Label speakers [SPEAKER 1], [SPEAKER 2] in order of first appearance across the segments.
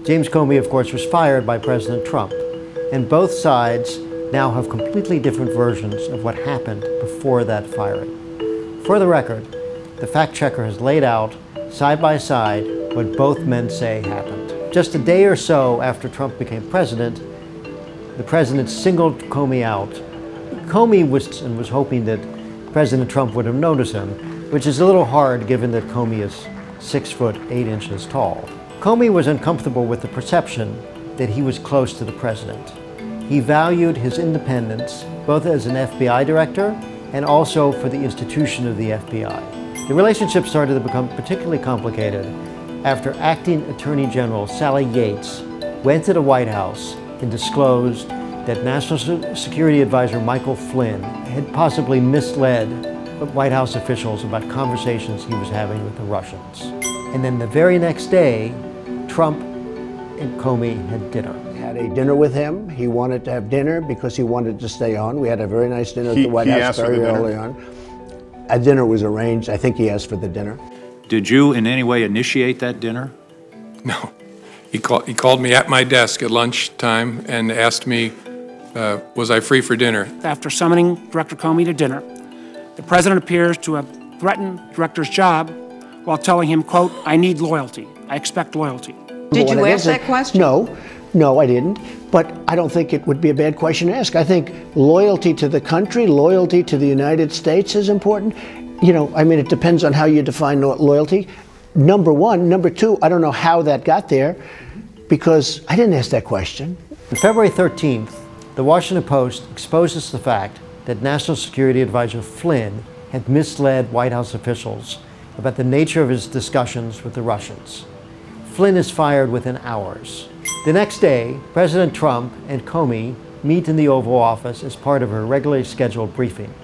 [SPEAKER 1] James Comey, of course, was fired by President Trump, and both sides now have completely different versions of what happened before that firing. For the record, the fact checker has laid out, side by side, what both men say happened. Just a day or so after Trump became president, the president singled Comey out. Comey was hoping that President Trump would have noticed him, which is a little hard given that Comey is 6 foot 8 inches tall. Comey was uncomfortable with the perception that he was close to the president. He valued his independence, both as an FBI director and also for the institution of the FBI. The relationship started to become particularly complicated after Acting Attorney General Sally Yates went to the White House and disclosed that National Security Advisor Michael Flynn had possibly misled White House officials about conversations he was having with the Russians. And then the very next day, Trump and Comey had dinner.
[SPEAKER 2] Had a dinner with him. He wanted to have dinner because he wanted to stay on. We had a very nice dinner at the White House very early on. A dinner was arranged. I think he asked for the dinner.
[SPEAKER 3] Did you in any way initiate that dinner?
[SPEAKER 4] No. He called me at my desk at lunchtime and asked me, was I free for dinner?
[SPEAKER 5] After summoning Director Comey to dinner, the president appears to have threatened the director's job while telling him, quote, "I need loyalty. I expect loyalty."
[SPEAKER 6] Did you ask that question?
[SPEAKER 2] No, I didn't. But I don't think it would be a bad question to ask. I think loyalty to the country, loyalty to the United States is important. You know, I mean, it depends on how you define loyalty. Number one. Number two, I don't know how that got there because I didn't ask that question.
[SPEAKER 1] On February 13th, the Washington Post exposes the fact that National Security Advisor Flynn had misled White House officials about the nature of his discussions with the Russians. Flynn is fired within hours. The next day, President Trump and Comey meet in the Oval Office as part of a regularly scheduled briefing.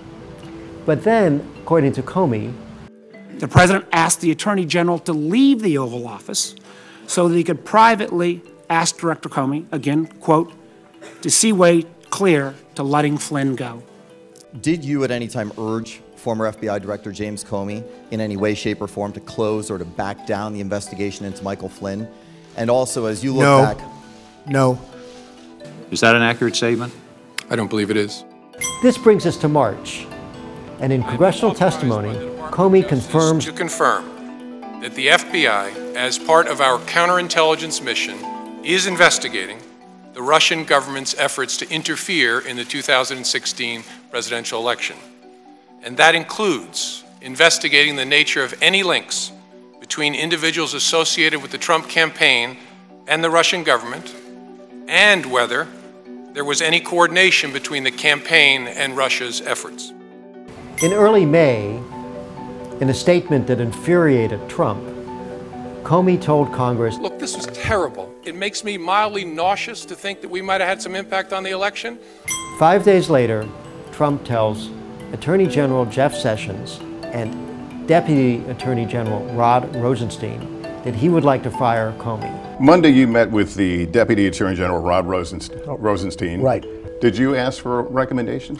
[SPEAKER 1] But then, according to Comey,
[SPEAKER 5] the president asked the Attorney General to leave the Oval Office so that he could privately ask Director Comey, again, quote, to see way clear to letting Flynn go.
[SPEAKER 7] Did you at any time urge former FBI Director James Comey in any way, shape, or form to close or to back down the investigation into Michael Flynn? And also, as you look back...
[SPEAKER 2] No.
[SPEAKER 3] Is that an accurate statement?
[SPEAKER 4] I don't believe it is.
[SPEAKER 1] This brings us to March. And in congressional testimony, Comey confirms
[SPEAKER 4] to confirm that the FBI, as part of our counterintelligence mission, is investigating the Russian government's efforts to interfere in the 2016 presidential election. And that includes investigating the nature of any links between individuals associated with the Trump campaign and the Russian government, and whether there was any coordination between the campaign and Russia's efforts.
[SPEAKER 1] in early May, in a statement that infuriated Trump, Comey told Congress,
[SPEAKER 4] "Look, this was terrible. It makes me mildly nauseous to think that we might have had some impact on the election."
[SPEAKER 1] 5 days later, Trump tells Attorney General Jeff Sessions and Deputy Attorney General Rod Rosenstein that he would like to fire Comey.
[SPEAKER 8] Monday, you met with the Deputy Attorney General Rod Rosenstein.
[SPEAKER 2] Right.
[SPEAKER 8] Did you ask for a recommendation?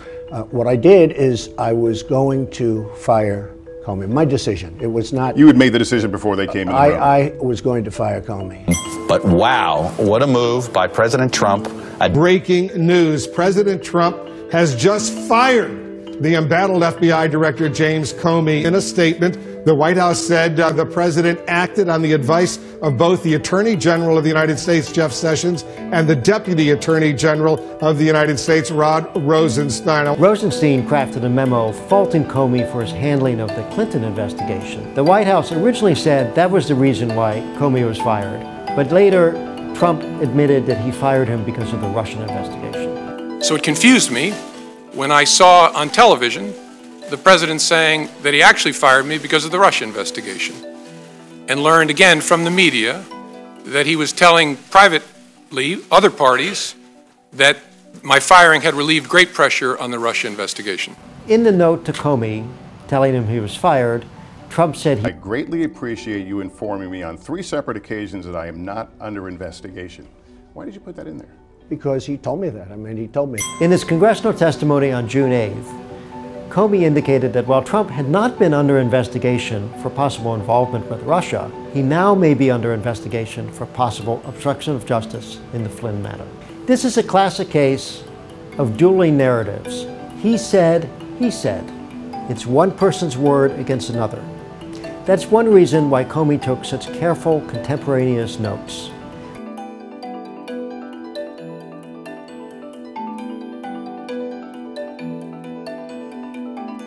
[SPEAKER 2] What I did is I was going to fire Comey. My decision. It was not...
[SPEAKER 8] You had made the decision before they came in the room.
[SPEAKER 2] I was going to fire Comey.
[SPEAKER 9] But wow, what a move by President Trump.
[SPEAKER 10] Breaking news. President Trump has just fired the embattled FBI Director James Comey. In a statement, the White House said the president acted on the advice of both the Attorney General of the United States, Jeff Sessions, and the Deputy Attorney General of the United States, Rod Rosenstein.
[SPEAKER 1] Rosenstein crafted a memo faulting Comey for his handling of the Clinton investigation. The White House originally said that was the reason why Comey was fired, but later Trump admitted that he fired him because of the Russian investigation.
[SPEAKER 4] So it confused me when I saw on television the president saying that he actually fired me because of the Russia investigation, and learned again from the media that he was telling privately other parties that my firing had relieved great pressure on the Russia investigation.
[SPEAKER 1] In the note to Comey telling him he was fired, Trump said,
[SPEAKER 8] I greatly appreciate you informing me on 3 separate occasions that I am not under investigation. Why did you put that in there?
[SPEAKER 2] Because he told me that. I mean, he told me.
[SPEAKER 1] In his congressional testimony on June 8th, Comey indicated that while Trump had not been under investigation for possible involvement with Russia, he now may be under investigation for possible obstruction of justice in the Flynn matter. This is a classic case of dueling narratives. He said, he said. It's one person's word against another. That's one reason why Comey took such careful, contemporaneous notes.